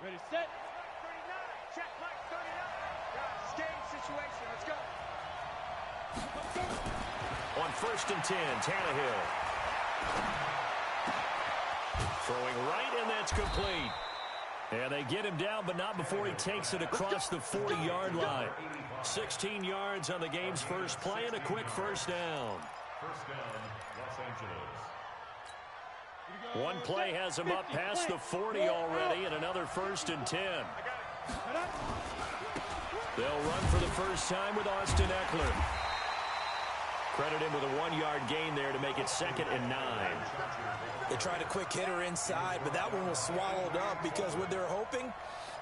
Ready, set. 39. Check, Mike, 39. Guys, it's game situation. Let's go. On 1st and 10, Tannehill. Throwing right, and that's complete. And they get him down, but not before he takes it across the 40-yard line. 16 yards on the game's first play and a quick first down. First down, Los Angeles. One play has him up past the 40 already, and another 1st and 10. They'll run for the first time with Austin Eckler. Credit him with a 1-yard gain there to make it 2nd and 9. They tried a quick hitter inside, but that one was swallowed up because what they're hoping,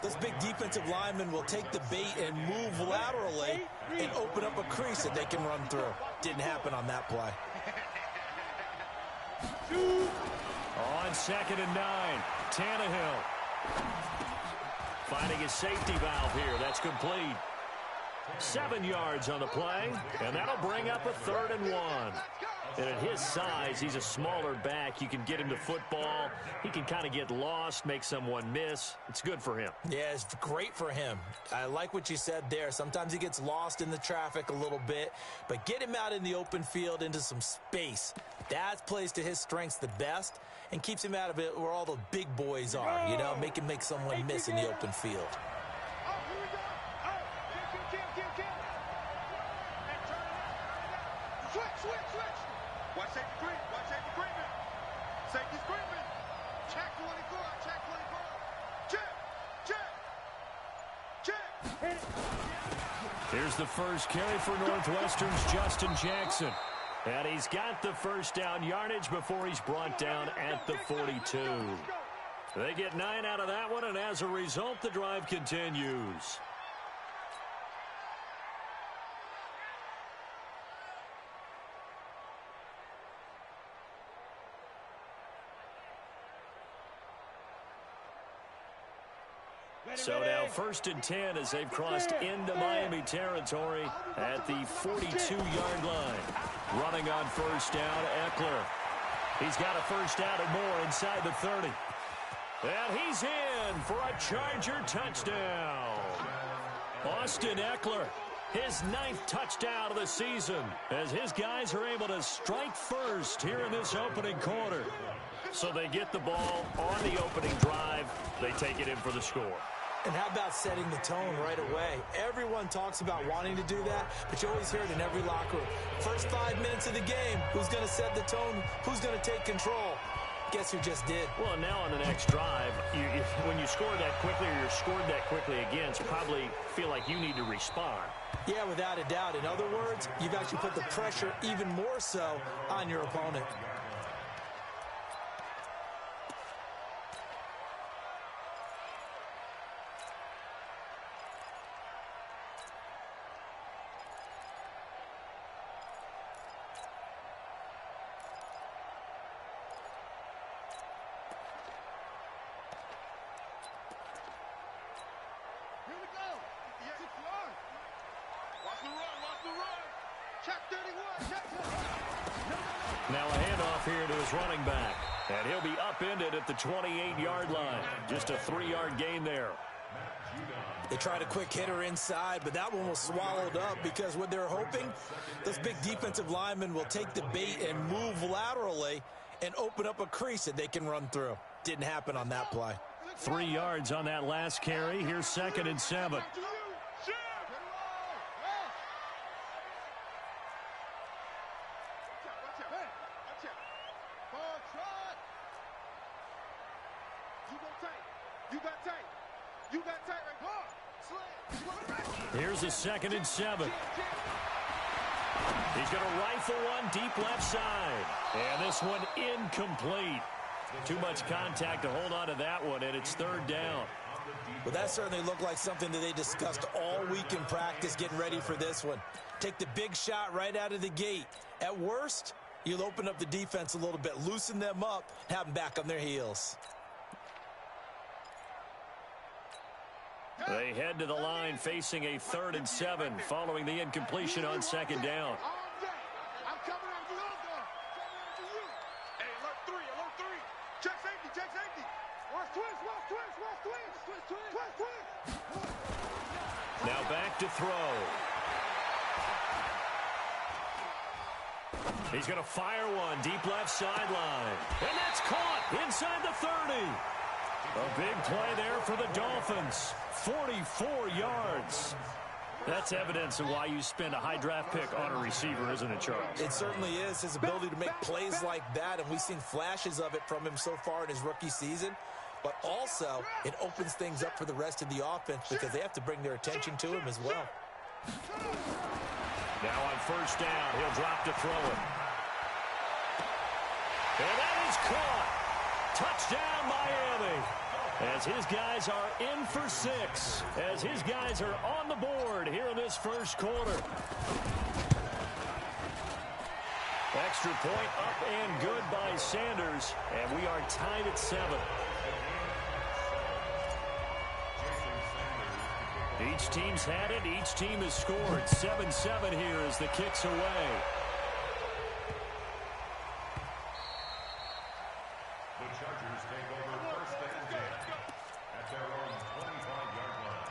those big defensive linemen will take the bait and move laterally and open up a crease that they can run through. Didn't happen on that play. On 2nd and 9, Tannehill. Finding his safety valve here. That's complete. 7 yards on the play, and that'll bring up a 3rd and 1. And at his size, he's a smaller back. You can get him to football. He can kind of get lost, make someone miss. It's good for him. Yeah, it's great for him. I like what you said there. Sometimes he gets lost in the traffic a little bit, but get him out in the open field into some space. That plays to his strengths the best and keeps him out of it where all the big boys are, you know, make him make someone miss in the open field. Watch safety creep. Watch safety creeping. Safety's creeping. Check 24. Check 24. Check. Here's the first carry for Northwestern's Justin Jackson. And he's got the first down yardage before he's brought down at the 42. They get 9 out of that one, and as a result, the drive continues. So now 1st and 10 as they've crossed into Miami territory at the 42-yard line. Running on first down, Eckler. He's got a first down and more inside the 30. And he's in for a Charger touchdown. Austin Eckler, his 9th touchdown of the season, as his guys are able to strike first here in this opening quarter. So they get the ball on the opening drive. They take it in for the score. And how about setting the tone right away? Everyone talks about wanting to do that, but you always hear it in every locker room. First 5 minutes of the game, who's going to set the tone? Who's going to take control? Guess who just did? Well, now on the next drive, when you score that quickly or you're scored that quickly again, it's probably feel like you need to respond. Yeah, without a doubt. In other words, you've actually put the pressure even more so on your opponent. Now a handoff here to his running back. And he'll be upended at the 28-yard line. Just a 3-yard gain there. They tried a quick hitter inside, but that one was swallowed up because what they're hoping, those big defensive linemen will take the bait and move laterally and open up a crease that they can run through. Didn't happen on that play. 3 yards on that last carry. Here's 2nd and 7. Here's a 2nd and 7. He's going to rifle one deep left side. And this one incomplete. Too much contact to hold on to that one, and it's 3rd down. Well, that certainly looked like something that they discussed all week in practice getting ready for this one. Take the big shot right out of the gate. At worst, you'll open up the defense a little bit, loosen them up, and have them back on their heels. They head to the line facing a 3rd and 7 following the incompletion on 2nd down. I'm coming after you. Hey, alert 3. Check safety. Now back to throw. He's going to fire one deep left sideline. And that's caught inside the 30. A big play there for the Dolphins. 44 yards. That's evidence of why you spend a high draft pick on a receiver, isn't it, Charles? It certainly is. His ability to make plays like that, and we've seen flashes of it from him so far in his rookie season. But also, it opens things up for the rest of the offense because they have to bring their attention to him as well. Now on first down, he'll drop to throw it. And that is caught. Touchdown, Miami. As his guys are in for 6. As his guys are on the board here in this first quarter. Extra point up and good by Sanders. And we are tied at 7. Each team's had it. Each team has scored. 7-7 here as the kick's away. The Chargers take over first and 10 at their own 25-yard line.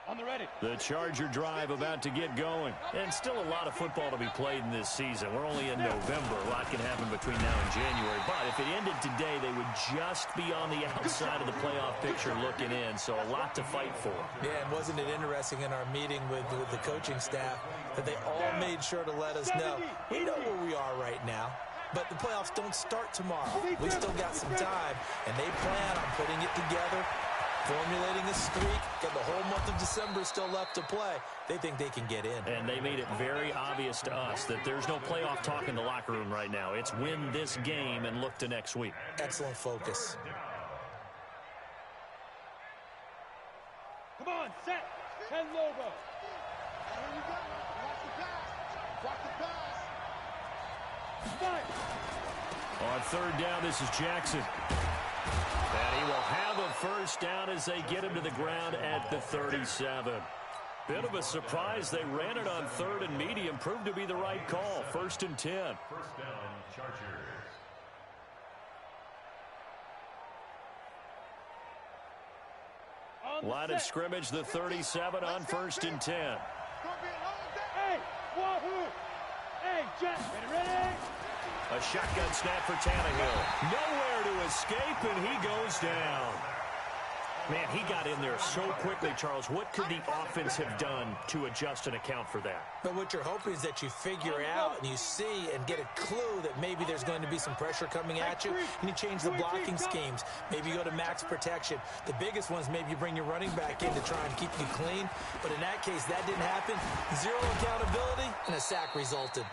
On the ready. The Charger drive about to get going. And still a lot of football to be played in this season. We're only in November. A lot can happen between now and January. But if it ended today, they would just be on the outside of the playoff picture looking in. So a lot to fight for. Yeah, and wasn't it interesting in our meeting with the coaching staff that they all made sure to let us know, we know where we are right now, but the playoffs don't start tomorrow. We still got some time, and they plan on putting it together, formulating a streak, got the whole month of December still left to play. They think they can get in. And they made it very obvious to us that there's no playoff talk in the locker room right now. It's win this game and look to next week. Excellent focus. Come on, set. 10 logo. On third down, this is Jackson. And he will have a first down as they get him to the ground at the 37. Bit of a surprise. They ran it on third and medium. Proved to be the right call. First and 10. First down, Chargers. Line of scrimmage, the 37 on first and 10. Hey, wahoo! Hey, Jet, ready? A shotgun snap for Tannehill. Nowhere to escape, and he goes down. Man, he got in there so quickly, Charles. What could the offense have done to adjust and account for that? But what you're hoping is that you figure out and you see and get a clue that maybe there's going to be some pressure coming at you, and you change the blocking schemes. Maybe you go to max protection. The biggest one is maybe you bring your running back in to try and keep you clean. But in that case, that didn't happen. Zero accountability, and a sack resulted.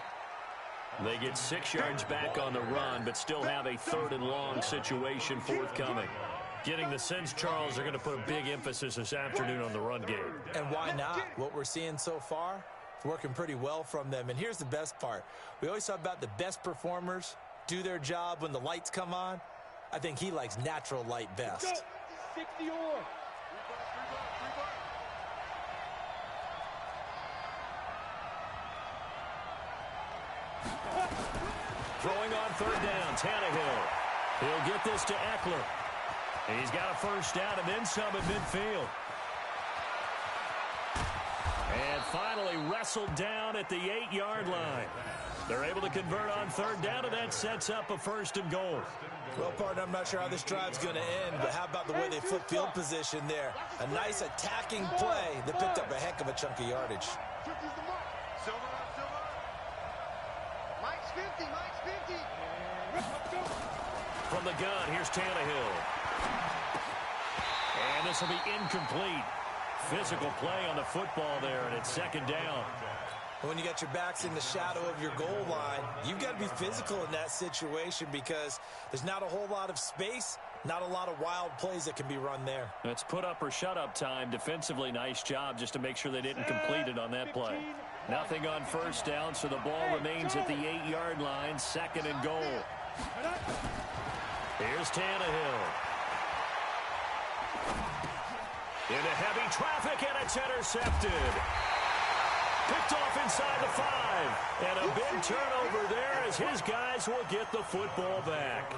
They get 6 yards back on the run, but still have a third and long situation forthcoming. Getting the sense, Charles, they're going to put a big emphasis this afternoon on the run game. And why not? What we're seeing so far, it's working pretty well from them. And here's the best part. We always talk about the best performers do their job when the lights come on. I think he likes natural light best. 60 or. Throwing on third down, Tannehill. He'll get this to Eckler. He's got a first down and then some at midfield. And finally wrestled down at the 8-yard line. They're able to convert on third down, and that sets up a first and goal. Well, partner, I'm not sure how this drive's going to end, but how about the way they flip field position there? A nice attacking play that picked up a heck of a chunk of yardage. Mike's 50, Mike's 50. From the gun, here's Tannehill. And this will be incomplete. Physical play on the football there, and it's second down. When you got your backs in the shadow of your goal line, you've got to be physical in that situation because there's not a whole lot of space, not a lot of wild plays that can be run there. It's put up or shut up time. Defensively, nice job just to make sure they didn't complete it on that play. Nothing on first down, so the ball remains at the 8-yard line, second and goal. Here's Tannehill. Into heavy traffic, and it's intercepted. Picked off inside the 5. And a big turnover there as his guys will get the football back.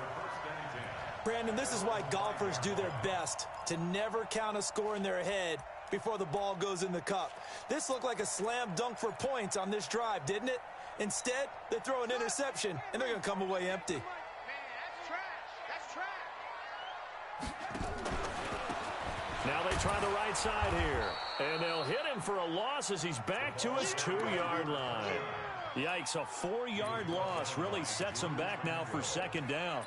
Brandon, this is why golfers do their best to never count a score in their head before the ball goes in the cup. This looked like a slam dunk for points on this drive, didn't it? Instead, they throw an interception, and they're going to come away empty. Man, that's trash. That's trash. Now they try the right side here. And they'll hit him for a loss as he's back to his 2-yard line. Yikes, a 4-yard loss really sets him back now for second down.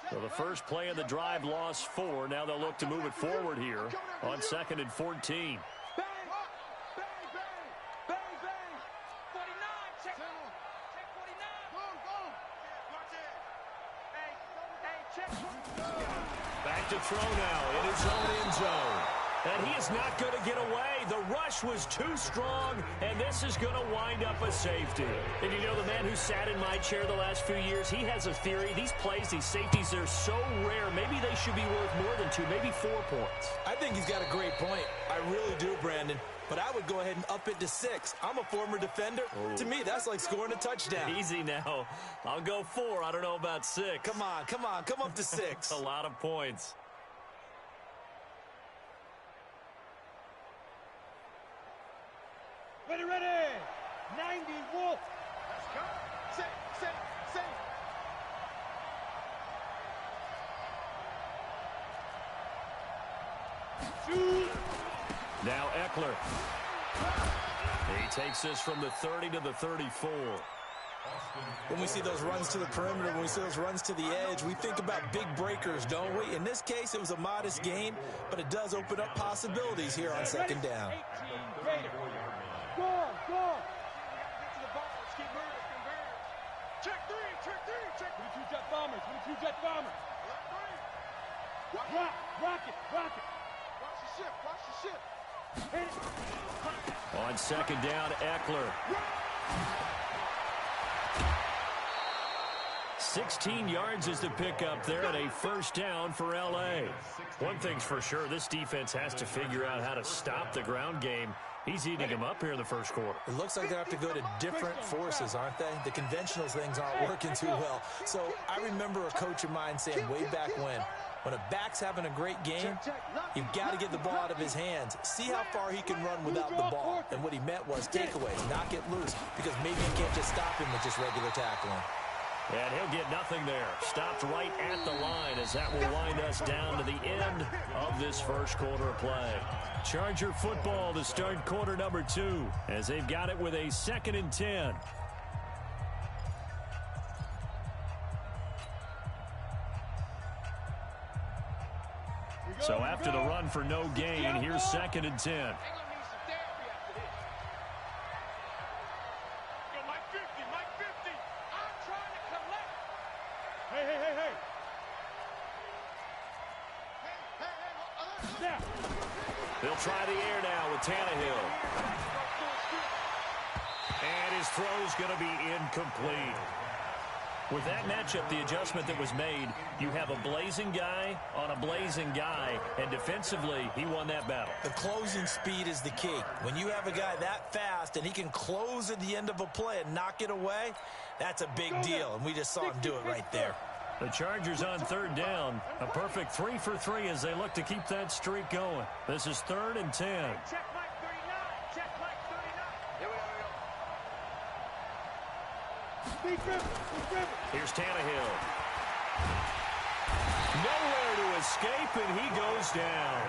So the first play of the drive lost 4. Now they'll look to move it forward here on 2nd and 14. Back to throw now in his own end zone. And he is not going to get away. The rush was too strong, and this is going to wind up a safety. And you know, the man who sat in my chair the last few years, he has a theory. These plays, these safeties, they're so rare. Maybe they should be worth more than 2, maybe 4 points. I think he's got a great point. I really do, Brandon. But I would go ahead and up it to 6. I'm a former defender. Oh. To me, that's like scoring a touchdown. Easy now. I'll go 4. I don't know about 6. Come on. Come up to 6. A lot of points. Ready. 90 Wolf. Let's go. Safe. Shoot. Now Eckler. He takes this from the 30 to the 34. When we see those runs to the perimeter, when we see those runs to the edge, we think about big breakers, don't we? In this case, it was a modest gain, but it does open up possibilities here on second down. Go. Get to the ball. Let's keep moving. Check three. 22 jet bombers. Rock it. Watch the ship. Hit it. On second down, Eckler. 16 yards is the pickup there and a first down for L.A. One thing's for sure, this defense has to figure out how to stop the ground game. He's eating him up here in the first quarter. It looks like they have to go to different forces, aren't they? The conventional things aren't working too well. So I remember a coach of mine saying way back when a back's having a great game, you've got to get the ball out of his hands. See how far he can run without the ball. And what he meant was takeaways, knock it loose, because maybe you can't just stop him with just regular tackling. And he'll get nothing there. Stopped right at the line as that will wind us down to the end of this first quarter of play. Charger football to start quarter number 2 as they've got it with a 2nd and 10. So after the run for no gain, here's 2nd and 10. They'll try the air now with Tannehill. And his throw's going to be incomplete. With that matchup, the adjustment that was made, you have a blazing guy on a blazing guy, and defensively, he won that battle. The closing speed is the key. When you have a guy that fast and he can close at the end of a play and knock it away, that's a big deal, and we just saw him do it right there. The Chargers on third down. A perfect 3 for 3 as they look to keep that streak going. This is 3rd and 10. Check Mike 39. Check Mike 39. Here we go. Here's Tannehill. Nowhere to escape, and he goes down.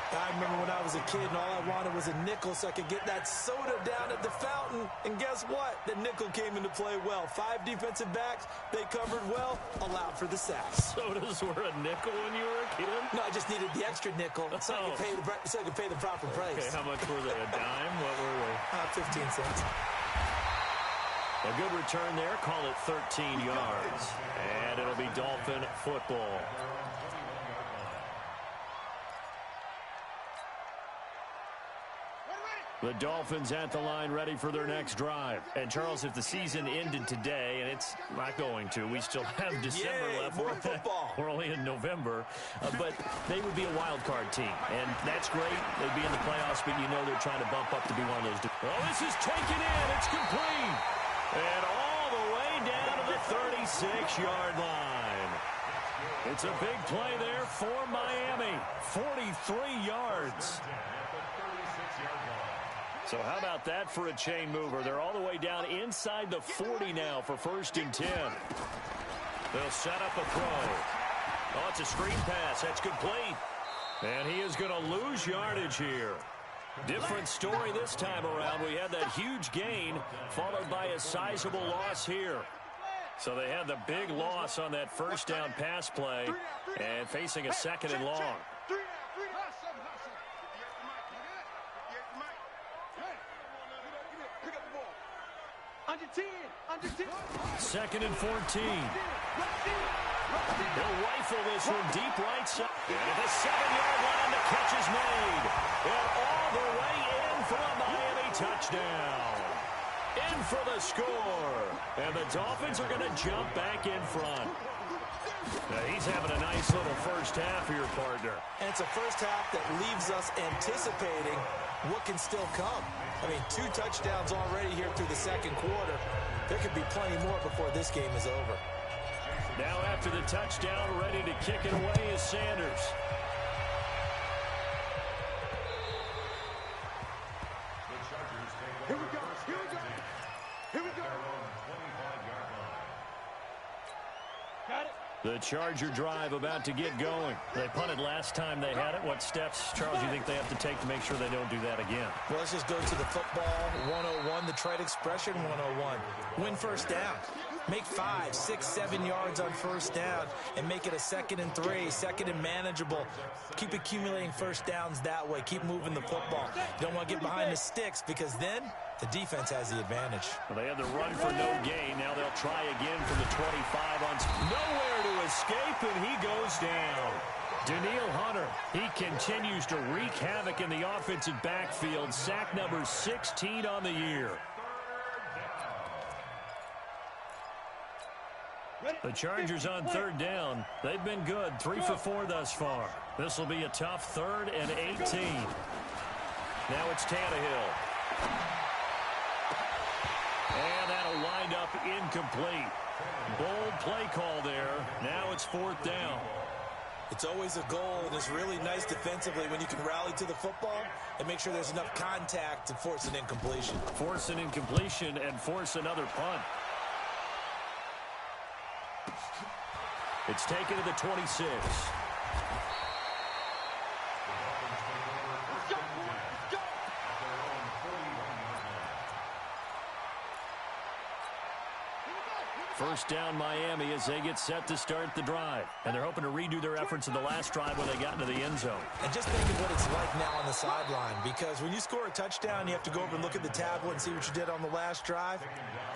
I remember when I was a kid and all I wanted was a nickel so I could get that soda down at the fountain. And guess what? The nickel came into play well. 5 defensive backs, they covered well, allowed for the sacks. Sodas were a nickel when you were a kid? No, I just needed the extra nickel so I could pay the proper price. Okay, how much were they? A dime? What were they? 15 cents. A good return there. Call it 13 yards. And it'll be Dolphin football. The Dolphins at the line ready for their next drive. And, Charles, if the season ended today, and it's not going to, we still have December left. More football. We're only in November. But they would be a wild card team. And that's great. They'd be in the playoffs, but you know they're trying to bump up to be one of those. Oh, this is taken in. It's complete. And all the way down to the 36-yard line. It's a big play there for Miami. 43 yards. So how about that for a chain mover? They're all the way down inside the 40 now for 1st and 10. They'll set up a throw. Oh, it's a screen pass. That's complete. And he is going to lose yardage here. Different story this time around. We had that huge gain followed by a sizable loss here. So they had the big loss on that 1st down pass play and facing a 2nd and long. Under 10. 2nd and 14. They'll rifle this one deep right side. And the 7-yard line, the catch is made. And all the way in for a Miami touchdown. In for the score. And the Dolphins are going to jump back in front. Now he's having a nice little first half here, partner. And it's a first half that leaves us anticipating what can still come. I mean, 2 touchdowns already here through the 2nd quarter. There could be plenty more before this game is over. Now after the touchdown, ready to kick it away is Sanders. Here we go. Got it. The Charger drive about to get going. They punted last time they had it. What steps, Charles, you think they have to take to make sure they don't do that again? Well, let's just go to the football 101, the trade expression 101. Win 1st down. Make 5, 6, 7 yards on 1st down and make it a 2nd and 3, 2nd and manageable. Keep accumulating 1st downs that way. Keep moving the football. You don't want to get behind the sticks because then the defense has the advantage. Well, they had the run for no gain. Now they'll try again from the 25 on nowhere to escape, and he goes down. Danielle Hunter, he continues to wreak havoc in the offensive backfield. Sack number 16 on the year. The Chargers on 3rd down. They've been good, 3 for 4 thus far. This will be a tough 3rd and 18. Now it's Tannehill. And that'll wind up incomplete. Bold play call there. Now it's 4th down. It's always a goal, and it's really nice defensively when you can rally to the football and make sure there's enough contact to force an incompletion. Force an incompletion and force another punt. It's taken to the 26. First down Miami as they get set to start the drive. And they're hoping to redo their efforts in the last drive when they got into the end zone. And just think of what it's like now on the sideline, because when you score a touchdown, you have to go over and look at the tablet and see what you did on the last drive.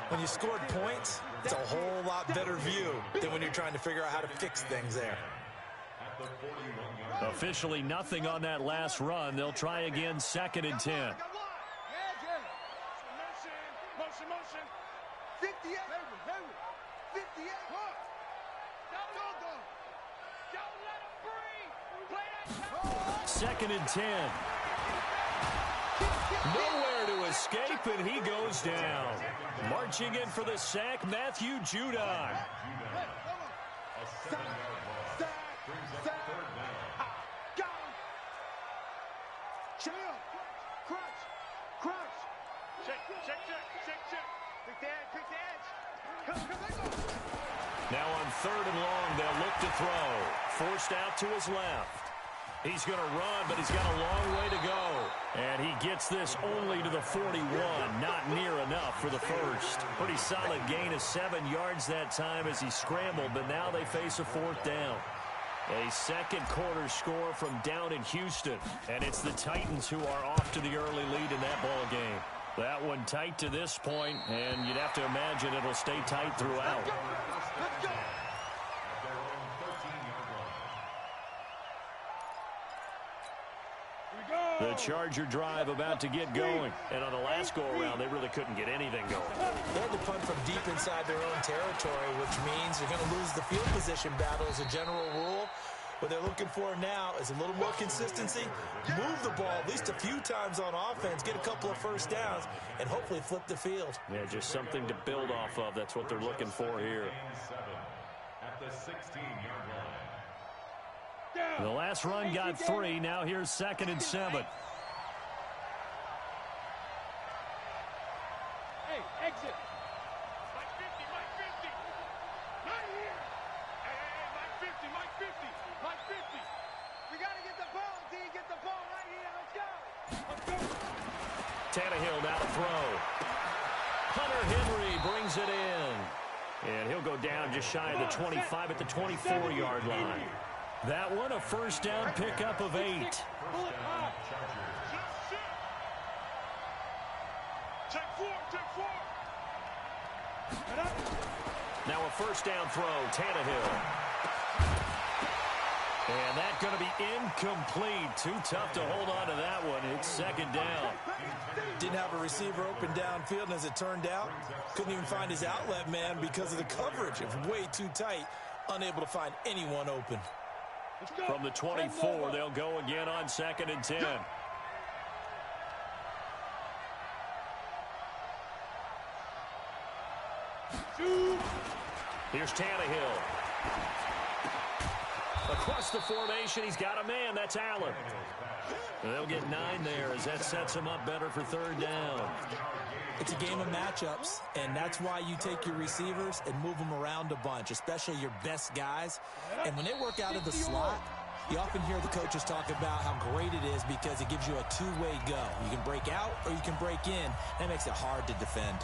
When you scored points, it's a whole lot better view than when you're trying to figure out how to fix things there. Officially nothing on that last run. They'll try again, 2nd and 10. Motion. 58. 58. Don't let him breathe. 2nd and 10. Nowhere to escape, and he goes down. Marching in for the sack, Matthew Judon. Now on 3rd and long, they'll look to throw. Forced out to his left. He's going to run, but he's got a long way to go. And he gets this only to the 41. Not near enough for the first. Pretty solid gain of 7 yards that time as he scrambled, but now they face a 4th down. A 2nd quarter score from down in Houston. And it's the Titans who are off to the early lead in that ball game. That one tight to this point, and you'd have to imagine it'll stay tight throughout. The Charger drive about to get going. And on the last go-around, they really couldn't get anything going. They had to punt from deep inside their own territory, which means you're going to lose the field position battle as a general rule. What they're looking for now is a little more consistency, move the ball at least a few times on offense, get a couple of first downs, and hopefully flip the field. Yeah, just something to build off of. That's what they're looking for here. At the 16-yard line. The last run got 3. Now here's 2nd and 7. Hey, exit. Mike 50, Mike 50. Not here. Hey, Mike 50, Mike 50, Mike 50. We got to get the ball, D. Get the ball right here. Let's go. Let's go. Tannehill now to throw. Hunter Henry brings it in. And he'll go down just shy of the 25 at the 24-yard line. That one a first down pickup of 8. Check 4, check 4. Now a first down throw, Tannehill. And that's going to be incomplete. Too tough to hold on to that one. It's 2nd down. Didn't have a receiver open downfield, and as it turned out, couldn't even find his outlet man because of the coverage. It was way too tight, unable to find anyone open. From the 24, they'll go again on 2nd and 10. Here's Tannehill. Across the formation, he's got a man. That's Allen. They'll get 9 there as that sets him up better for 3rd down. It's a game of matchups, and that's why you take your receivers and move them around a bunch, especially your best guys. And when they work out of the slot, you often hear the coaches talk about how great it is because it gives you a two-way go. You can break out or you can break in. That makes it hard to defend.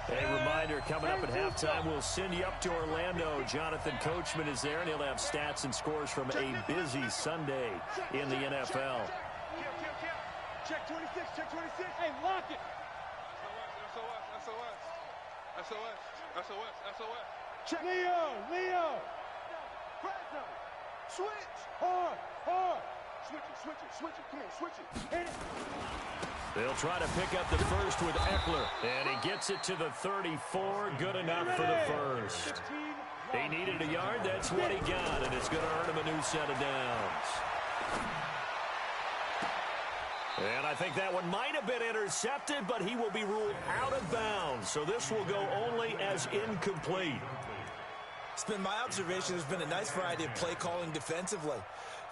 A reminder, coming up at halftime, we'll send you up to Orlando. Jonathan Coachman is there, and he'll have stats and scores from a busy Sunday in the NFL. Check 26, check 26. Hey, lock it. SOS. Check. Leo. Switch. Hard. Switch it. Come on, switch it. Hit it. They'll try to pick up the first with Eckler, and he gets it to the 34. Good enough for the first. He needed a yard. That's what he got, and it's going to earn him a new set of downs. And I think that one might have been intercepted, but he will be ruled out of bounds. So this will go only as incomplete. It's been my observation there's been a nice variety of play calling defensively.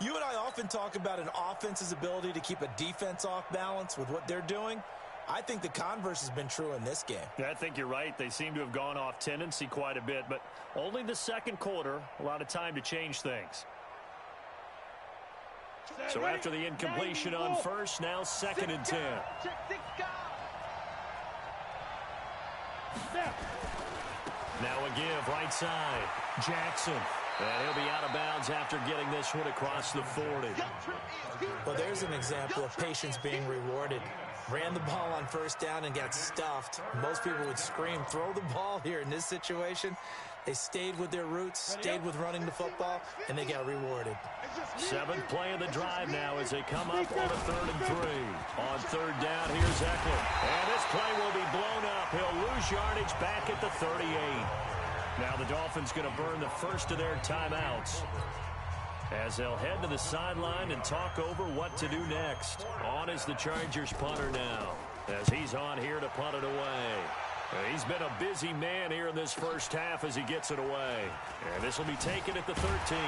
You and I often talk about an offense's ability to keep a defense off balance with what they're doing. I think the converse has been true in this game. Yeah, I think you're right. They seem to have gone off tendency quite a bit, but only the 2nd quarter, a lot of time to change things. So after the incompletion on first, now 2nd and 10. Now a give, right side. Jackson. And he'll be out of bounds after getting this one across the 40. Well, there's an example of patience being rewarded. Ran the ball on first down and got stuffed. Most people would scream, throw the ball here. In this situation, they stayed with their roots, stayed with running the football, and they got rewarded. 7th play of the drive now as they come up on a 3rd and 3. On 3rd down, here's Eckler. And this play will be blown up. He'll lose yardage back at the 38. Now the Dolphins going to burn the first of their timeouts as they'll head to the sideline and talk over what to do next. On is the Chargers punter now as he's on here to punt it away. He's been a busy man here in this first half as he gets it away. And this will be taken at the 13.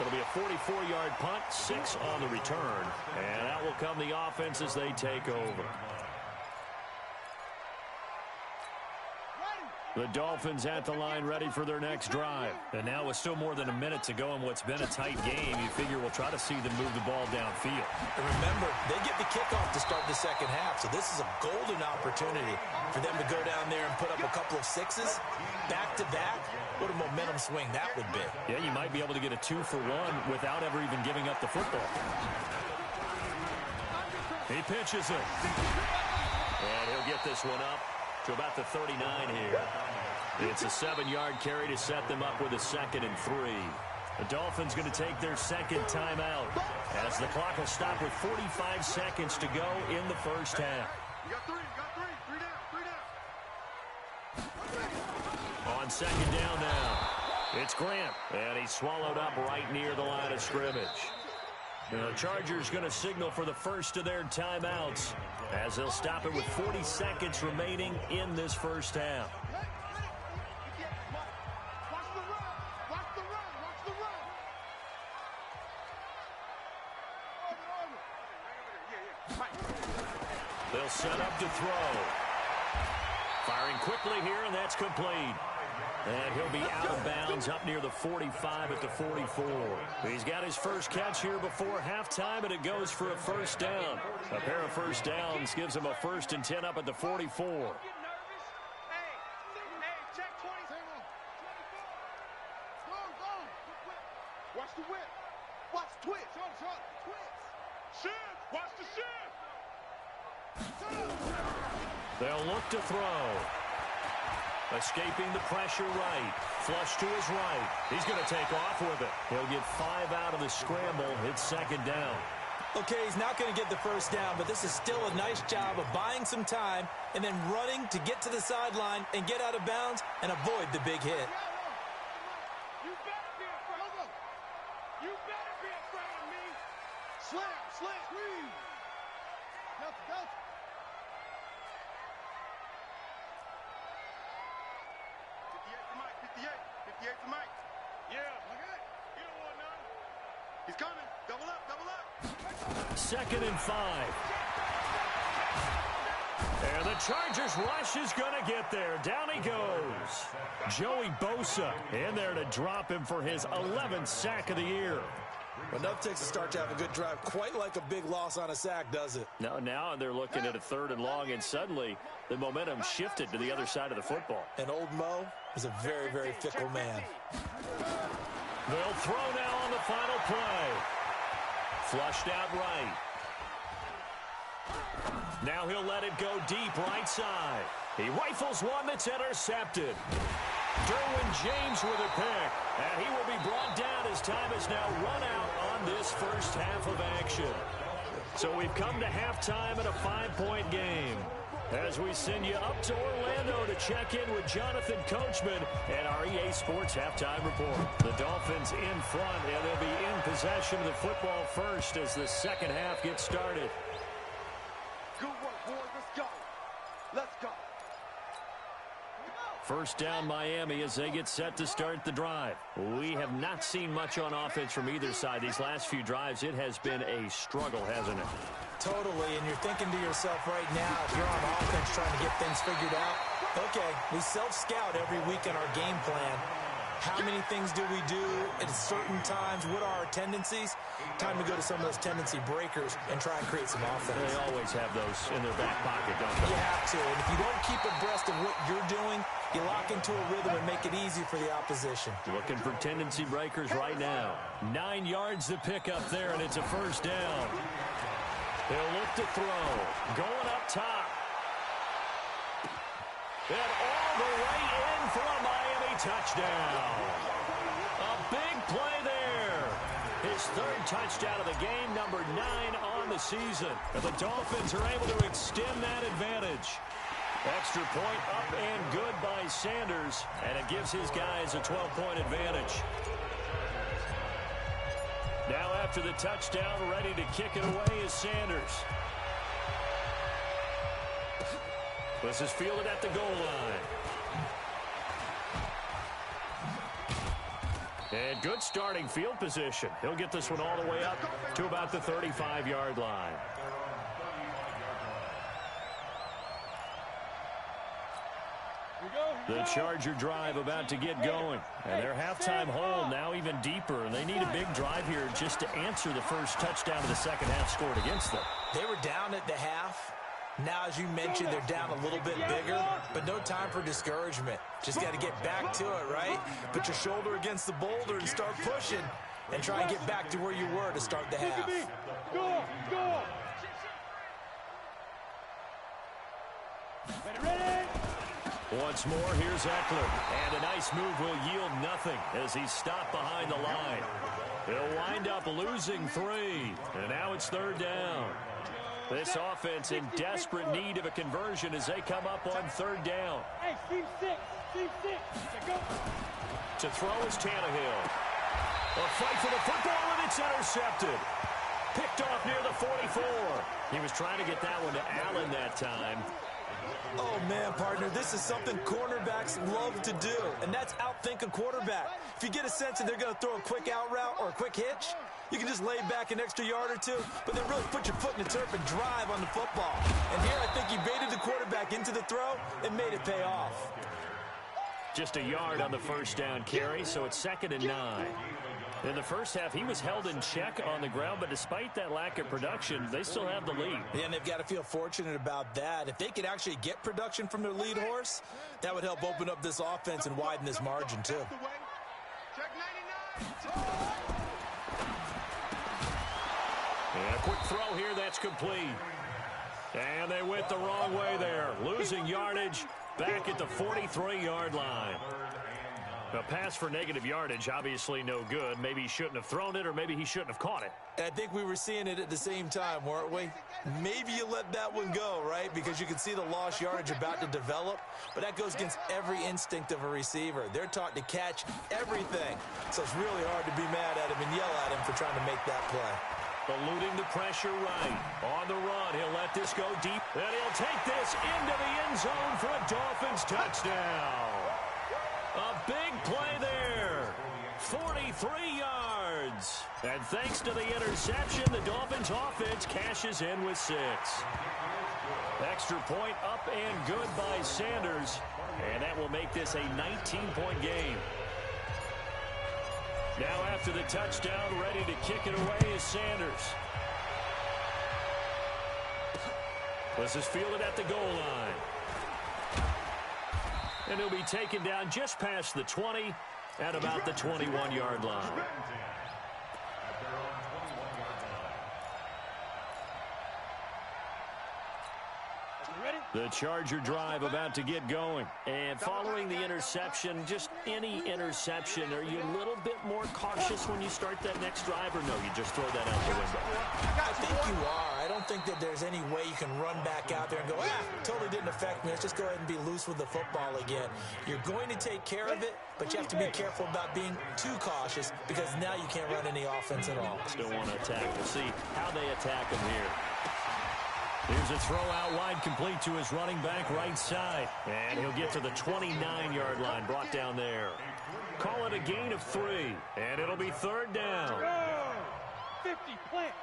It'll be a 44-yard punt, 6 on the return. And out will come the offense as they take over. The Dolphins at the line ready for their next drive. And now with still more than a minute to go in what's been a tight game, you figure we'll try to see them move the ball downfield. And remember, they get the kickoff to start the 2nd half, so this is a golden opportunity for them to go down there and put up a couple of 6s back-to-back. What a momentum swing that would be. Yeah, you might be able to get a 2-for-1 without ever even giving up the football. He pitches it. And he'll get this one up to about the 39 here. It's a 7-yard carry to set them up with a 2nd and 3. The Dolphins going to take their second timeout as the clock will stop with 45 seconds to go in the first half. You got three. Three down. On second down now, it's Grant, and he's swallowed up right near the line of scrimmage. The Chargers going to signal for the first of their timeouts as they'll stop it with 40 seconds remaining in this first half. They'll set up to throw. Firing quickly here, and that's complete. And he'll be out of bounds up near the 45 at the 44. He's got his first catch here before halftime, and it goes for a first down. A pair of first downs gives him a 1st and 10 up at the 44. Watch the whip. Watch twitch. Twitch. Shift. Watch the shift. They'll look to throw. Escaping the pressure right. Flush to his right. He's going to take off with it. He'll get 5 out of the scramble. It's second down. Okay, he's not going to get the first down, but this is still a nice job of buying some time and then running to get to the sideline and get out of bounds and avoid the big hit. You better be afraid. You better be afraid of me. Slam, squeeze. Go. 58 for Mike. Yeah. Okay. You don't want none. He's coming. Double up. 2nd and 5. And the Chargers rush is going to get there. Down he goes. Joey Bosa in there to drop him for his 11th sack of the year. Well, enough takes a start to have a good drive. Quite like a big loss on a sack, does it? No, now they're looking at a 3rd and long, and suddenly the momentum shifted to the other side of the football. And old Mo is a very, very fickle man. They'll throw now on the final play. Flushed out right. Now he'll let it go deep right side. He rifles one that's intercepted. Derwin James with a pick, and he will be brought down as time is now run out on this first half of action. So we've come to halftime in a 5-point game as we send you up to Orlando to check in with Jonathan Coachman and our EA Sports Halftime Report. The Dolphins in front, and they'll be in possession of the football first as the second half gets started. Good work, boys. Let's go. First down Miami as they get set to start the drive. We have not seen much on offense from either side. These last few drives, it has been a struggle, hasn't it? Totally, and you're thinking to yourself right now, if you're on offense trying to get things figured out, okay, we self-scout every week in our game plan. How many things do we do at certain times? What are our tendencies? Time to go to some of those tendency breakers and try and create some offense. They always have those in their back pocket, don't they? You have to, and if you don't keep abreast of what you're doing, you lock into a rhythm and make it easy for the opposition. Looking for tendency breakers right now. 9 yards to pick up there, and it's a first down. They'll look to throw. Going up top. And all the way in for a Miami touchdown. A big play there. His 3rd touchdown of the game, number 9 on the season. And the Dolphins are able to extend that advantage. Extra point up and good by Sanders, and it gives his guys a 12-point advantage. Now after the touchdown, ready to kick it away is Sanders. This is fielded at the goal line. And good starting field position. He'll get this one all the way up to about the 35-yard line. The Charger drive about to get going. And their halftime hole now even deeper. And they need a big drive here just to answer the first touchdown of the second half scored against them. They were down at the half. Now, as you mentioned, they're down a little bit bigger, but no time for discouragement. Just got to get back to it, right? Put your shoulder against the boulder and start pushing and try and get back to where you were to start the half. Go. Ready. Once more, here's Eckler. And a nice move will yield nothing as he's stopped behind the line. He'll wind up losing 3. And now it's 3rd down. This offense in desperate need of a conversion as they come up on 3rd down. Hey, Steve 6. Steve 6. Go. To throw is Tannehill. A fight for the football, and it's intercepted. Picked off near the 44. He was trying to get that one to Allen that time. Oh, man, partner, this is something cornerbacks love to do, and that's outthink a quarterback. If you get a sense that they're going to throw a quick out route or a quick hitch, you can just lay back an extra yard or 2, but then really put your foot in the turf and drive on the football. And here I think he baited the quarterback into the throw and made it pay off. Just a yard on the 1st down carry, so it's 2nd and 9. In the first half, he was held in check on the ground, but despite that lack of production, they still have the lead. Yeah, and they've got to feel fortunate about that. If they could actually get production from their lead horse, that would help open up this offense and widen this margin, too. And a quick throw here, that's complete. And they went the wrong way there, losing yardage back at the 43-yard line. A pass for negative yardage, obviously no good. Maybe he shouldn't have thrown it, or maybe he shouldn't have caught it. I think we were seeing it at the same time, weren't we? Maybe you let that one go, right? Because you can see the lost yardage about to develop, but that goes against every instinct of a receiver. They're taught to catch everything, so it's really hard to be mad at him and yell at him for trying to make that play. Eluding the pressure right. On the run, he'll let this go deep, and he'll take this into the end zone for a Dolphins touchdown. A big play there. 43 yards. And thanks to the interception, the Dolphins offense cashes in with 6. Extra point up and good by Sanders. And that will make this a 19-point game. Now after the touchdown, ready to kick it away is Sanders. This is fielded at the goal line. And he'll be taken down just past the 20 at about the 21-yard line. The Charger drive about to get going. And following the interception, just any interception, are you a little bit more cautious when you start that next drive, or no, you just throw that out the window? I think you are. I don't think that there's any way you can run back out there and go, totally didn't affect me. Let's just go ahead and be loose with the football again. You're going to take care of it, but you have to be careful about being too cautious because now you can't run any offense at all. Still want to attack. We'll see how they attack him here. Here's a throw out wide, complete to his running back right side. And he'll get to the 29-yard line, brought down there. Call it a gain of 3, and it'll be 3rd down. 50, plant.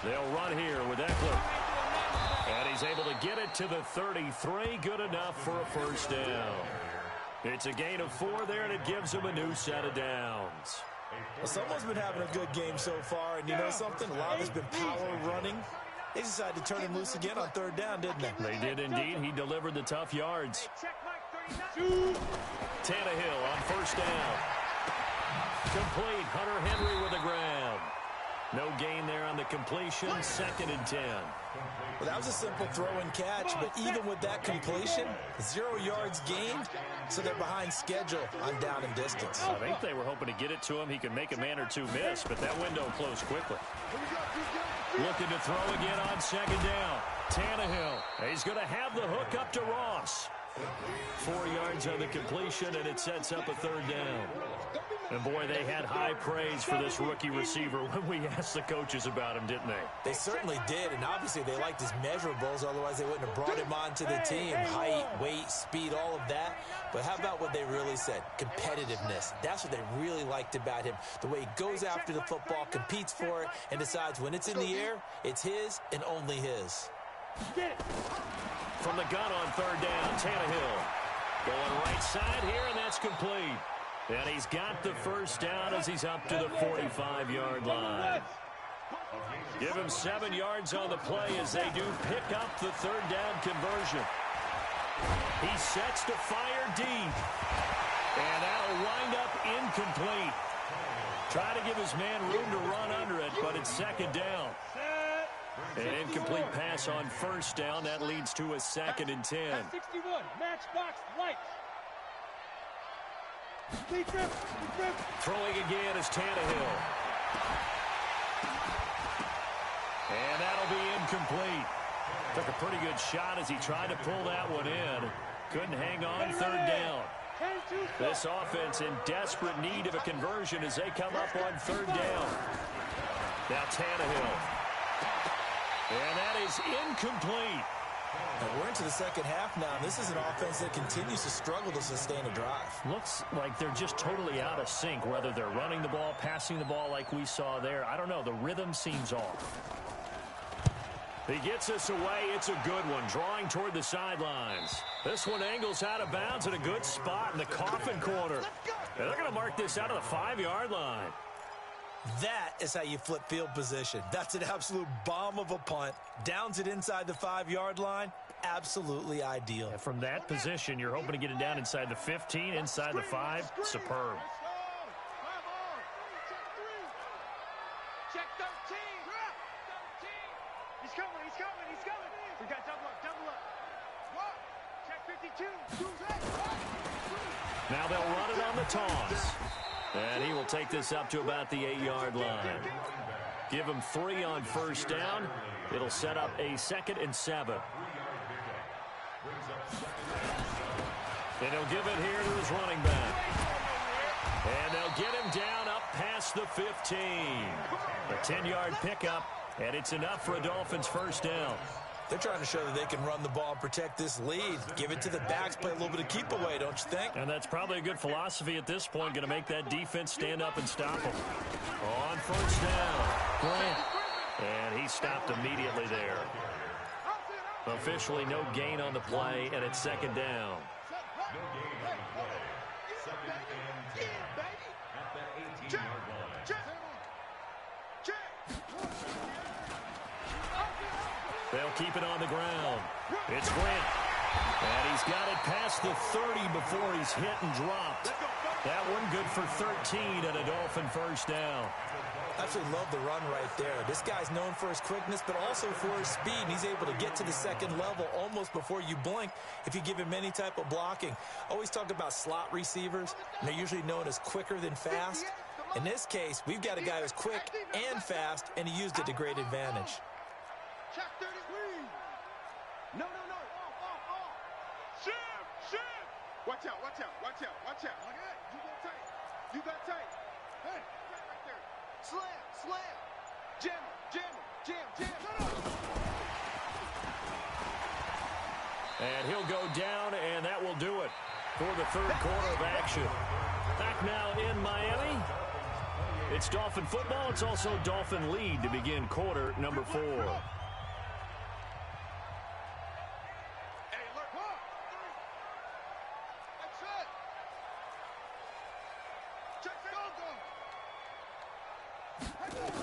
They'll run here with Eckler. And he's able to get it to the 33. Good enough for a 1st down. It's a gain of 4 there, and it gives him a new set of downs. Well, someone's been having a good game so far, and you know something? A lot of it's been power running. They decided to turn him loose again on 3rd down, didn't they? They did indeed. He delivered the tough yards. Tannehill on 1st down. Complete. Hunter Henry with the grab. No gain there on the completion. 2nd and 10. Well, that was a simple throw and catch, but even with that completion, 0 yards gained, so they're behind schedule on down and distance. I think they were hoping to get it to him. He could make a man or 2 miss, but that window closed quickly. Looking to throw again on 2nd down. Tannehill. He's going to have the hook up to Ross. 4 yards on the completion, and it sets up a 3rd down. And, boy, they had high praise for this rookie receiver when we asked the coaches about him, didn't they? They certainly did, and obviously they liked his measurables. Otherwise, they wouldn't have brought him onto the team. Height, weight, speed, all of that. But how about what they really said? Competitiveness. That's what they really liked about him. The way he goes after the football, competes for it, and decides when it's in the air, it's his and only his. From the gun on 3rd down, Tannehill. Going right side here, and that's complete. And he's got the 1st down as he's up to the 45-yard line. Give him 7 yards on the play as they do pick up the 3rd down conversion. He sets to fire deep. And that'll wind up incomplete. Try to give his man room to run under it, but it's 2nd down. An incomplete pass on first down. That leads to a 2nd and 10. 61, matchbox lights. Throwing again is Tannehill. And that'll be incomplete. Took a pretty good shot as he tried to pull that one in. Couldn't hang on 3rd down. This offense in desperate need of a conversion as they come up on 3rd down. Now Tannehill. And that is incomplete. And we're into the second half now. This is an offense that continues to struggle to sustain a drive. Looks like they're just totally out of sync, whether they're running the ball, passing the ball like we saw there. I don't know. The rhythm seems off. He gets us away. It's a good one, drawing toward the sidelines. This one angles out of bounds at a good spot in the coffin corner. And they're going to mark this out of the 5-yard line. That is how you flip field position. That's an absolute bomb of a punt. Downs it inside the 5-yard line. Absolutely ideal. And from that position, you're hoping to get it down inside the 15, inside the 5. Superb. Check 13. He's coming. We got double up. Check 52. Now they'll run it on the toss. And he will take this up to about the 8-yard line. Give him 3 on first down. It'll set up a 2nd and 7. And he'll give it here to his running back. And they'll get him down up past the 15. A 10-yard pickup, and it's enough for a Dolphins first down. They're trying to show that they can run the ball and protect this lead. Give it to the backs, play a little bit of keep away, don't you think? And that's probably a good philosophy at this point, going to make that defense stand up and stop them. On first down, Grant. And he stopped immediately there. Officially no gain on the play, and it's 2nd down. No gain on the play. 2nd and 10 at the 18-yard line. They'll keep it on the ground. It's Grant. And he's got it past the 30 before he's hit and dropped. That one good for 13 and a Dolphin first down. Absolutely love the run right there. This guy's known for his quickness, but also for his speed. And he's able to get to the 2nd level almost before you blink if you give him any type of blocking. Always talk about slot receivers, and they're usually known as quicker than fast. In this case, we've got a guy who's quick and fast, and he used it to great advantage. Check 33. No. Shift. Watch out. You got tight. Hey. Right there. Slam. Jam. And he'll go down, and that will do it for the 3rd quarter of action. Back now in Miami. It's Dolphin football. It's also Dolphin lead to begin quarter number 4.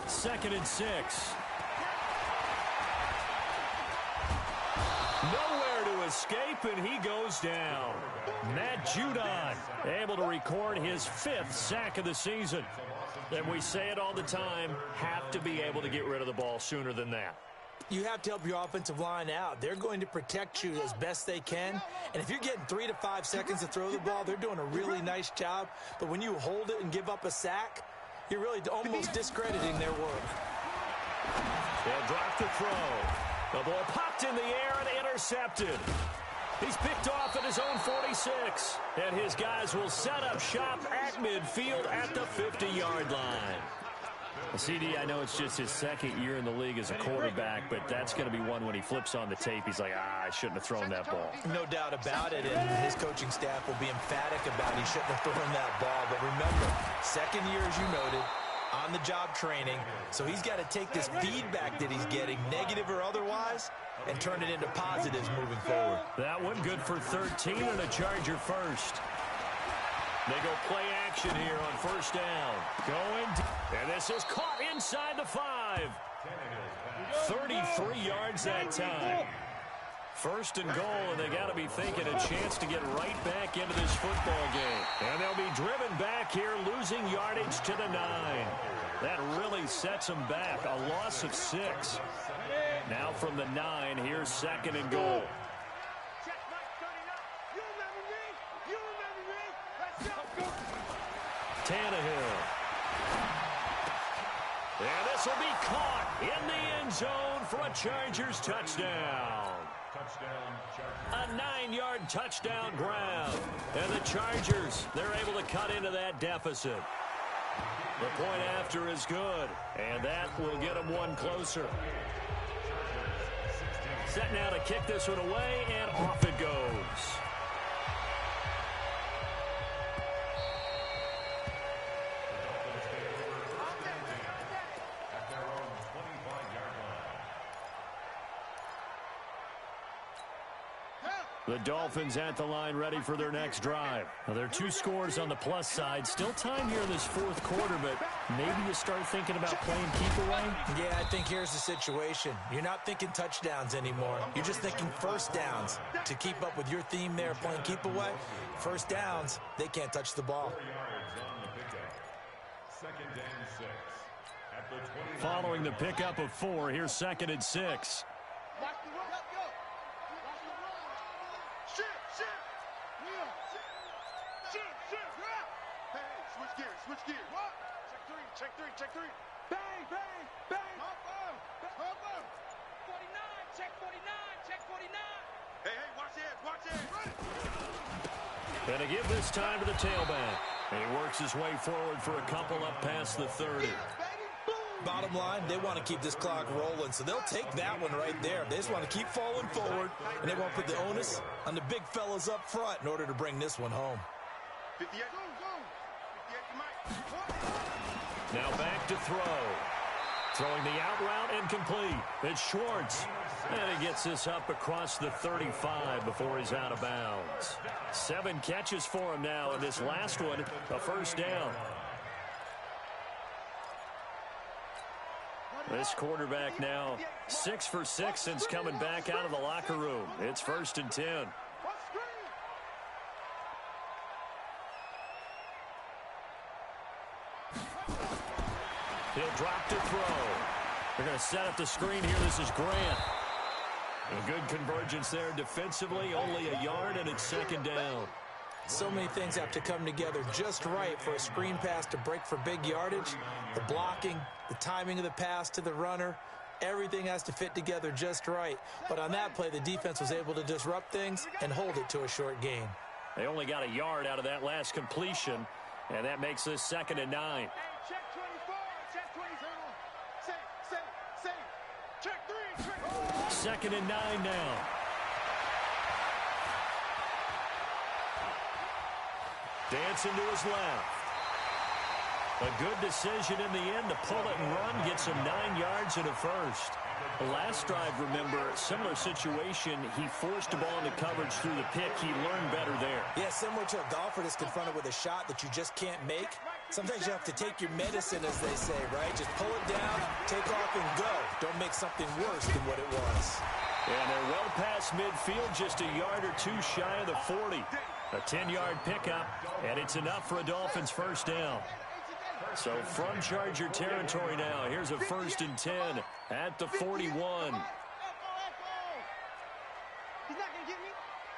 Second and 6. Nowhere to escape, and he goes down. Matt Judon able to record his 5th sack of the season. And we say it all the time, have to be able to get rid of the ball sooner than that. You have to help your offensive line out. They're going to protect you as best they can. And if you're getting 3 to 5 seconds to throw the ball, they're doing a really nice job. But when you hold it and give up a sack, you're really almost discrediting their work. They'll drop the throw. The ball popped in the air and intercepted. He's picked off at his own 46. And his guys will set up shop at midfield at the 50-yard line. Well, CD, I know it's just his 2nd year in the league as a quarterback, but that's going to be one when he flips on the tape. He's like, I shouldn't have thrown that ball. No doubt about it, and his coaching staff will be emphatic about he shouldn't have thrown that ball. But remember, 2nd year, as you noted, on-the-job training, so he's got to take this feedback that he's getting, negative or otherwise, and turn it into positives moving forward. That one good for 13 and a Charger first. They go play action here on first down. And this is caught inside the 5. 33 yards that time. First and goal, and they got to be thinking a chance to get right back into this football game. And they'll be driven back here, losing yardage to the 9. That really sets them back. A loss of 6. Now from the 9, here's 2nd and goal. Tannehill. And this will be caught in the end zone for a Chargers touchdown. A 9-yard touchdown grab. And the Chargers, they're able to cut into that deficit. The point after is good, and that will get them one closer. Set now to kick this one away, and off it goes. The Dolphins at the line ready for their next drive. Now, there are 2 scores on the plus side. Still time here in this 4th quarter, but maybe you start thinking about playing keep away? Yeah, I think here's the situation. You're not thinking touchdowns anymore. You're just thinking first downs. To keep up with your theme there, playing keep away, first downs, they can't touch the ball. Following the pickup of 4, here's 2nd and 6. Switch gears. What? Check three. Bang, bang, bang. Hop up. 49, check 49. Hey, watch it. And to give this time to the tailback. And he works his way forward for a couple up past the 30. Bottom line, they want to keep this clock rolling, so they'll take that one right there. They just want to keep falling forward, and they won't put the onus on the big fellas up front in order to bring this one home. 58. Now back to throw. Throwing the out route incomplete. It's Schwartz. And he gets this up across the 35 before he's out of bounds. 7 catches for him now, and this last one, a first down. This quarterback now 6 for 6 since coming back out of the locker room. It's 1st and 10. He'll drop to throw. They're going to set up the screen here. This is Grant. A good convergence there defensively. Only a yard, and it's 2nd down. So many things have to come together just right for a screen pass to break for big yardage. The blocking, the timing of the pass to the runner, everything has to fit together just right. But on that play, the defense was able to disrupt things and hold it to a short gain. They only got a yard out of that last completion, and that makes this 2nd and 9. Check 24, check 27. Check 3. 2nd and 9 now. Dancing to his left. A good decision in the end to pull it and run, gets him 9 yards and a first. The last drive, remember, similar situation. He forced the ball into coverage through the pick. He learned better there. Yeah, similar to a golfer that's confronted with a shot that you just can't make. Sometimes you have to take your medicine, as they say, right? Just pull it down, take off, and go. Don't make something worse than what it was. And they're well past midfield, just a yard or 2 shy of the 40. A 10-yard pickup, and it's enough for a Dolphins first down. So from Charger territory now, here's a 1st and 10 at the 41. He's not going to get me.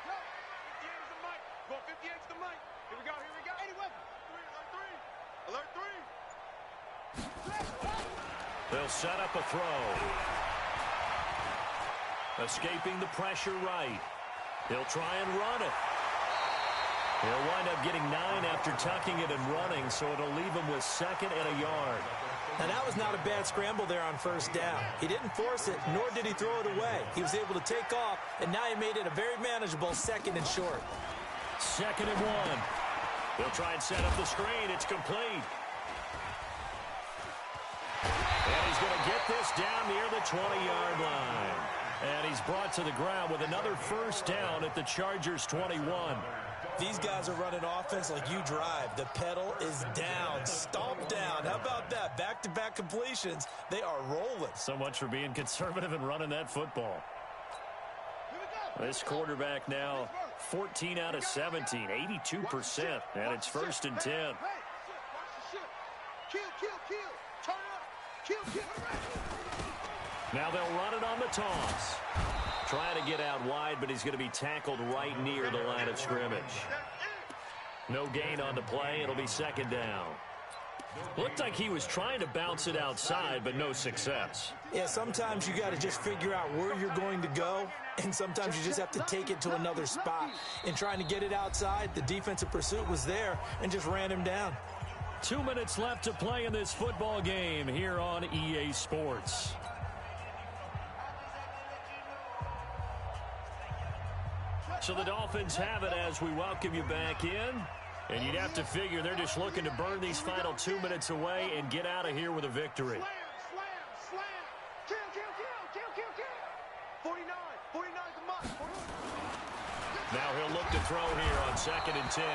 No. 58's the mic. Go 58's the mic. Here we go. Any weapon. Alert 3. They'll set up a throw. Escaping the pressure right. He'll try and run it. He'll wind up getting 9 after tucking it and running, so it'll leave him with 2nd and a yard. Now, that was not a bad scramble there on first down. He didn't force it, nor did he throw it away. He was able to take off, and now he made it a very manageable 2nd and short. 2nd and 1. He'll try and set up the screen. It's complete. And he's going to get this down near the 20-yard line. And he's brought to the ground with another first down at the Chargers' 21. These guys are running offense like you drive. The pedal is down, stomped down. How about that? Back-to-back completions. They are rolling. So much for being conservative and running that football. This quarterback now 14 out of 17, 82%, and it's 1st and 10. Kill. Turn up. Kill. Now they'll run it on the toss. Trying to get out wide, but he's going to be tackled right near the line of scrimmage. No gain on the play. It'll be second down. Looked like he was trying to bounce it outside, but no success. Yeah, sometimes you got to just figure out where you're going to go, and sometimes you just have to take it to another spot. In trying to get it outside, the defensive pursuit was there and just ran him down. 2 minutes left to play in this football game here on EA Sports. So the Dolphins have it as we welcome you back in. And you'd have to figure they're just looking to burn these final 2 minutes away and get out of here with a victory. Slam. Kill. 49, come on. Now he'll look to throw here on 2nd and 10.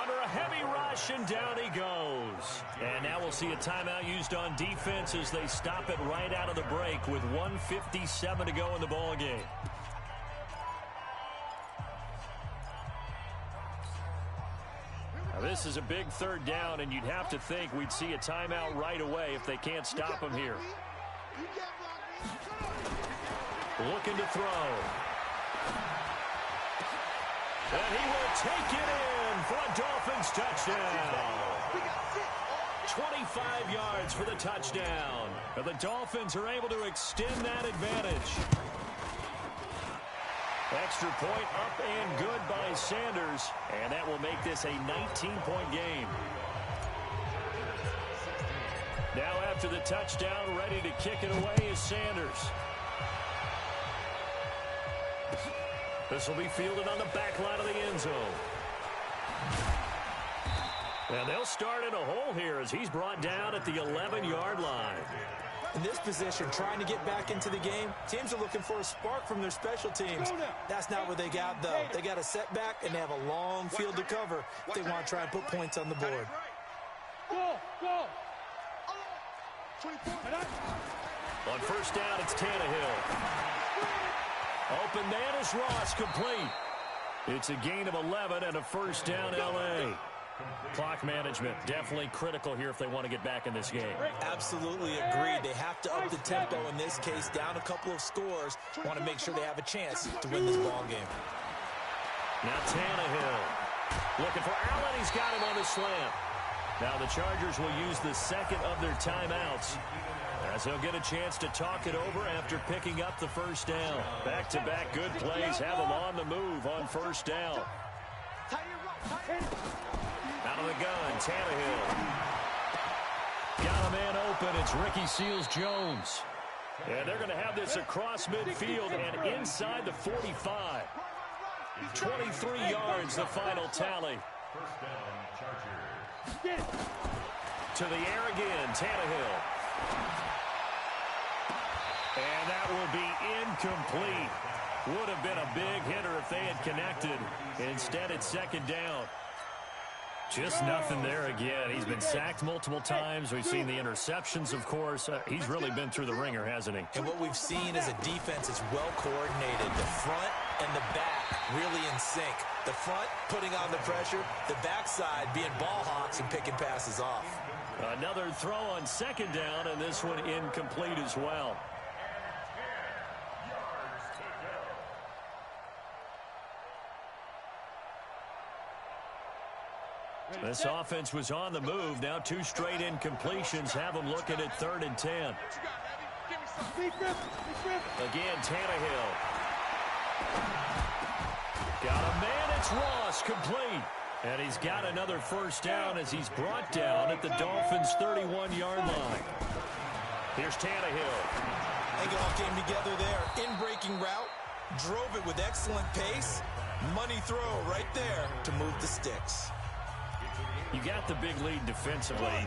Under a heavy rush, and down he goes. And now we'll see a timeout used on defense as they stop it right out of the break with 1:57 to go in the ball game. Now this is a big third down, and you'd have to think we'd see a timeout right away if they can't stop him here. Looking to throw. And he will take it in for a Dolphins touchdown. 25 yards for the touchdown. And the Dolphins are able to extend that advantage. Extra point up and good by Sanders, and that will make this a 19-point game. Now after the touchdown, ready to kick it away is Sanders. This will be fielded on the back line of the end zone. And they'll start in a hole here as he's brought down at the 11-yard line. In this position, trying to get back into the game, teams are looking for a spark from their special teams. That's not what they got, though. They got a setback, and they have a long field to cover if they want to try and put points on the board. Go. On first down, it's Tannehill. Open man is Ross, complete. It's a gain of 11 and a first down, L.A. Clock management definitely critical here if they want to get back in this game. Absolutely agreed. They have to up the tempo in this case, down a couple of scores. Want to make sure they have a chance to win this ball game. Now Tannehill looking for Allen. He's got him on the slant. Now the Chargers will use the second of their timeouts as they'll get a chance to talk it over after picking up the first down. Back-to-back good plays have them on the move on first down. Out of the gun, Tannehill. Got a man open. It's Ricky Seals-Jones. And they're going to have this across midfield and inside the 45. 23 yards, the final tally. First down, Chargers. To the air again, Tannehill. And that will be incomplete. Would have been a big hitter if they had connected. Instead, it's second down. Just nothing there again. He's been sacked multiple times. We've seen the interceptions, of course. He's really been through the ringer, hasn't he? And what we've seen is a defense is well coordinated. The front and the back really in sync. The front putting on the pressure, the backside being ball hawks and picking passes off. Another throw on second down, and this one incomplete as well. This offense was on the move. Now two straight incompletions have them looking at 3rd and 10. Again, Tannehill. Got a man. It's Ross, complete. And he's got another first down as he's brought down at the Dolphins' 31-yard line. Here's Tannehill. I think it all came together there. In-breaking route, drove it with excellent pace. Money throw right there to move the sticks. You got the big lead defensively,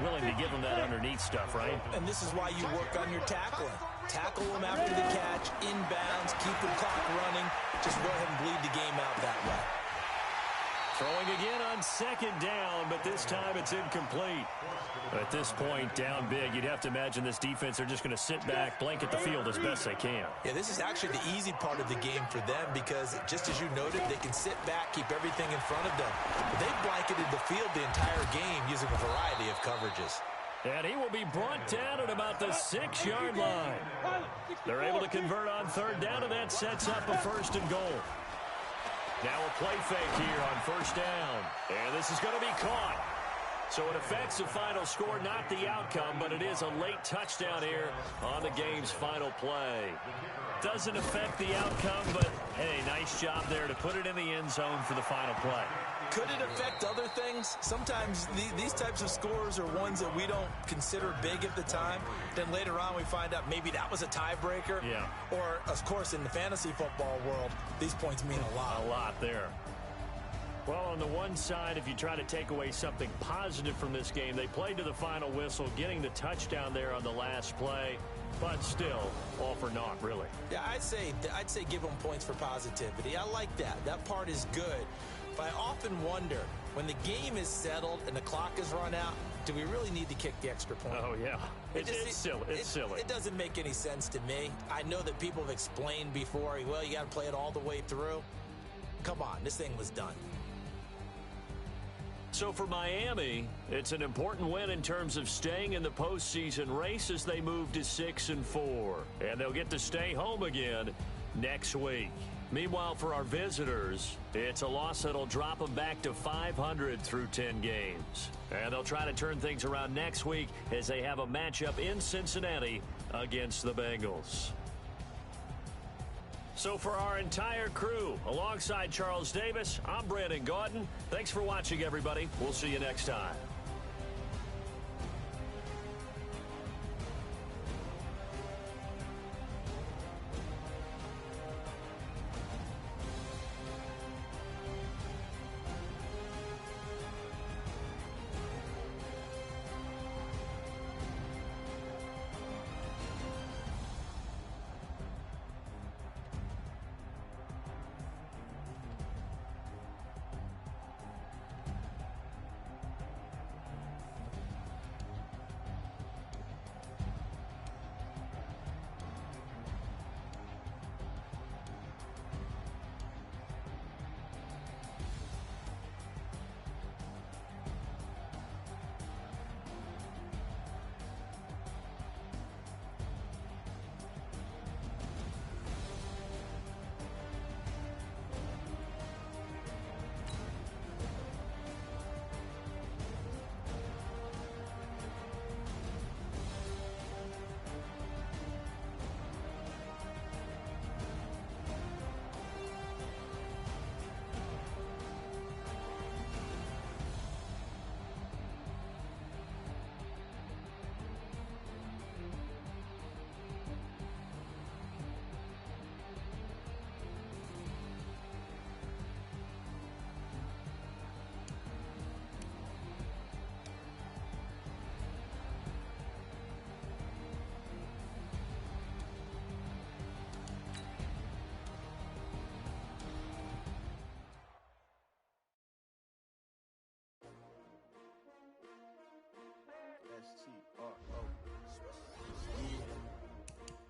willing to give them that underneath stuff, right? And this is why you work on your tackling. Tackle them after the catch, inbounds, keep the clock running. Just go ahead and bleed the game out that way. Throwing again on second down, but this time it's incomplete. At this point, down big, you'd have to imagine this defense are just going to sit back, blanket the field as best they can. Yeah, this is actually the easy part of the game for them because, just as you noted, they can sit back, keep everything in front of them. But they've blanketed the field the entire game using a variety of coverages. And he will be brought down at about the 6-yard line. They're able to convert on third down, and that sets up a first and goal. Now a play fake here on first down. And this is going to be caught. So it affects the final score, not the outcome, but it is a late touchdown here on the game's final play. Doesn't affect the outcome, but, hey, nice job there to put it in the end zone for the final play. Could it affect other things? Sometimes these types of scores are ones that we don't consider big at the time. Then later on we find out maybe that was a tiebreaker. Yeah. Or, of course, in the fantasy football world, these points mean a lot. A lot there. Well, on the one side, if you try to take away something positive from this game, they played to the final whistle, getting the touchdown there on the last play, but still, all for naught, really. Yeah, I'd say give them points for positivity. I like that. That part is good. But I often wonder, when the game is settled and the clock is run out, do we really need to kick the extra point? Oh, yeah. It's silly. It's silly. It doesn't make any sense to me. I know that people have explained before, well, you got to play it all the way through. Come on, this thing was done. So for Miami, it's an important win in terms of staying in the postseason race as they move to 6-4. And they'll get to stay home again next week. Meanwhile, for our visitors, it's a loss that'll drop them back to 500 through 10 games. And they'll try to turn things around next week as they have a matchup in Cincinnati against the Bengals. So for our entire crew, alongside Charles Davis, I'm Brandon Gaudin. Thanks for watching, everybody. We'll see you next time.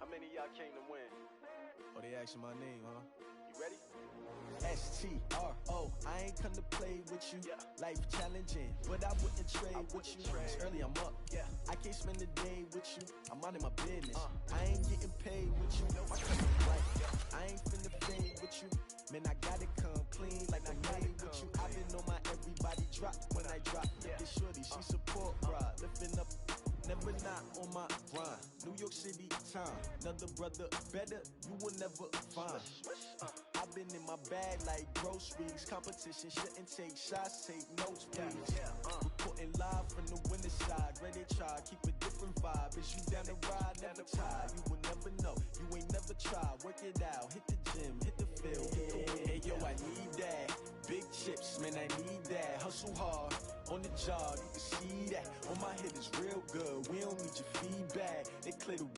How many of y'all came to win? Oh, they asking my name, huh? You ready? S-T-R-O, I ain't come to play with you. Life challenging, but I wouldn't trade with you. It's early, I'm up. I can't spend the day with you. I'm minding my business. I ain't getting paid with you. My cousin right. I ain't finna fade with you. Man, I gotta come clean like I made with you. I've been on my everybody drop when I drop. This shorty, she support ride. Lifting up, never not on my grind. New York City time. Another brother better, you will never find. I've been in my bag like groceries. Competition shouldn't take shots, take notes, please. Reporting live from the winning side. Ready to try, keep a different vibe. Is you down the ride, never tired. You will never know, you ain't never tried. Work it out, hit the gym, hit the field, hit the win. Hey yo, I need that. Big chips, man, I need that. Hustle hard, on the job, you can see that. On my head is real good, we don't need your feedback. They clear the